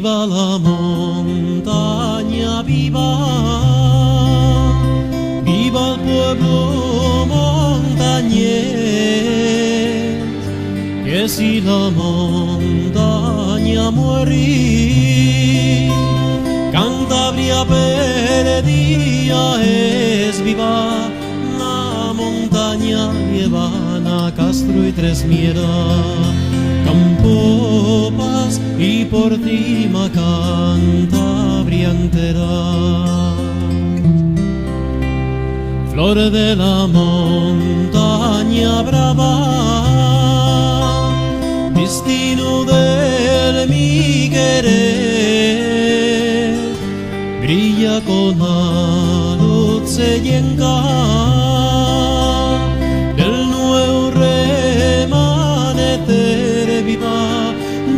Viva la montaña, viva, viva el pueblo montañés, que si la montaña muere, Cantabria perdida es viva, la montaña llevan Castro y Tresmiera, Campo Paz y Portima, Cantabria entera. Flor de la montaña brava, destino de mi querer, brilla con la luz cellenca del nuevo remanecer. Viva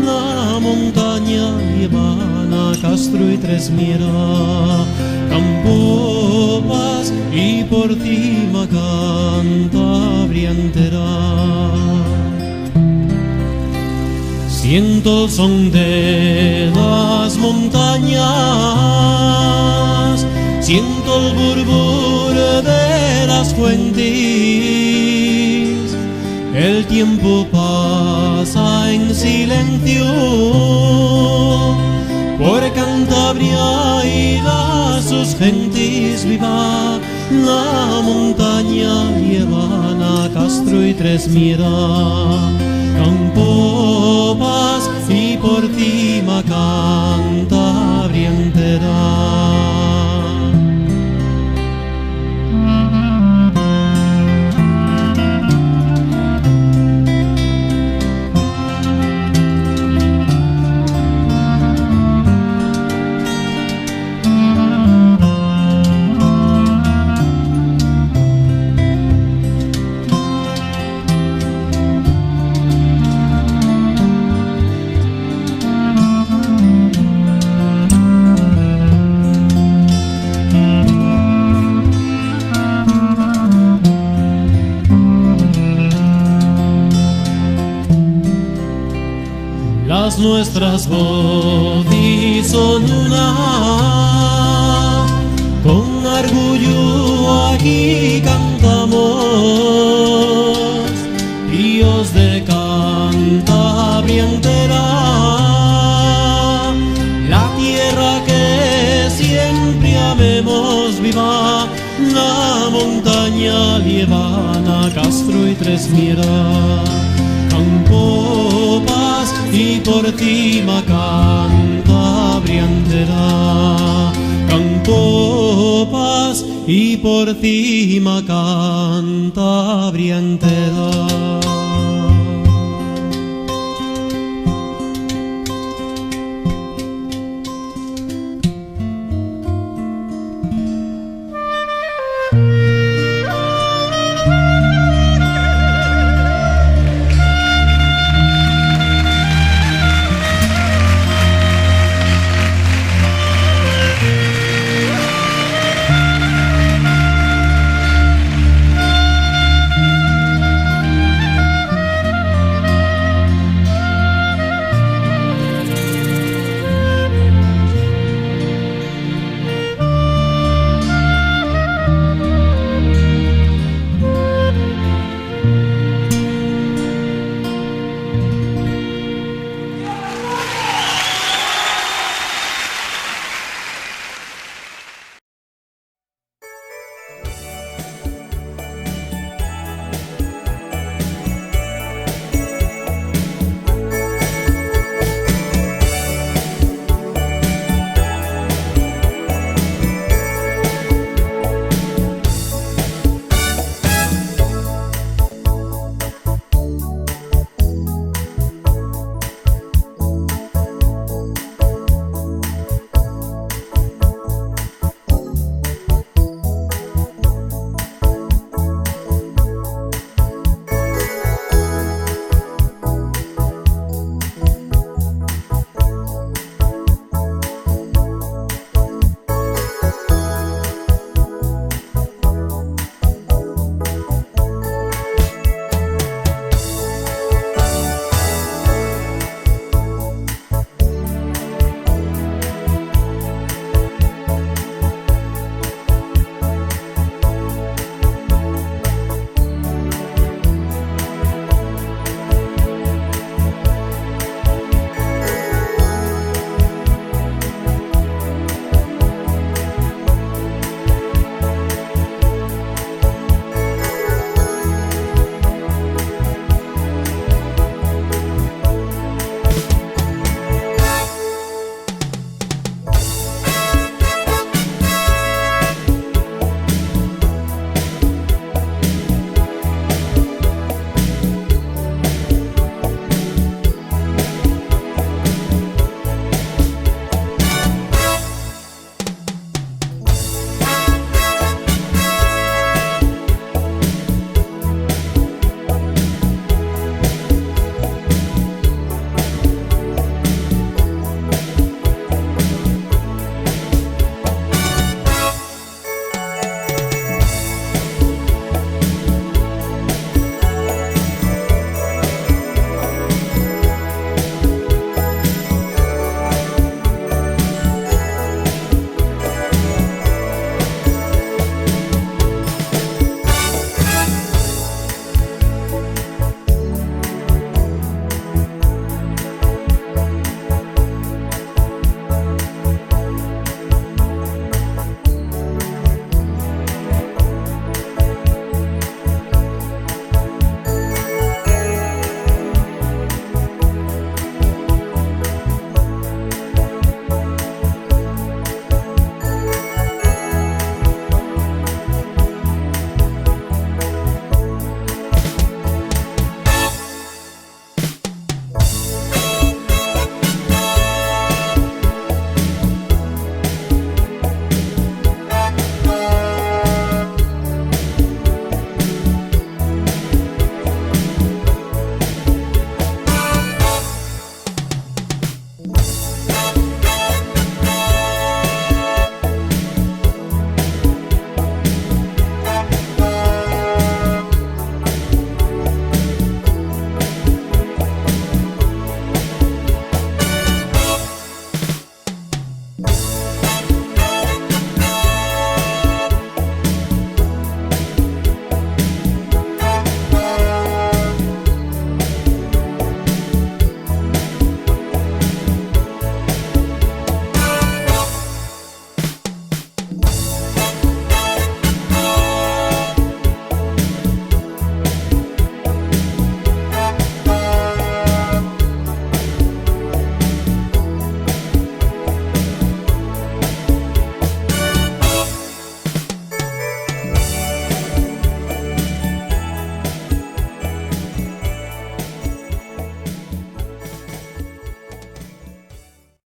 la montaña, llevan Castro y Tresmiera, Campo Paz y Portima, Cantabria entera. Siento el son de las montañas, siento el burbur de las fuentes, el tiempo pasa en silencio por Cantabria y sus gentes. Viva la montaña, llevan Castro y Tresmiera, Campo Paz y Portima, Cantabria entera. Las nuestras voces son una, con orgullo aquí cantamos, ríos de Cantabria entera, la tierra que siempre amemos. Viva la montaña, llevan Castro y Tresmiera, Campo Paz y Portima, Cantabria entera. Campo Paz y Portima, Cantabria entera.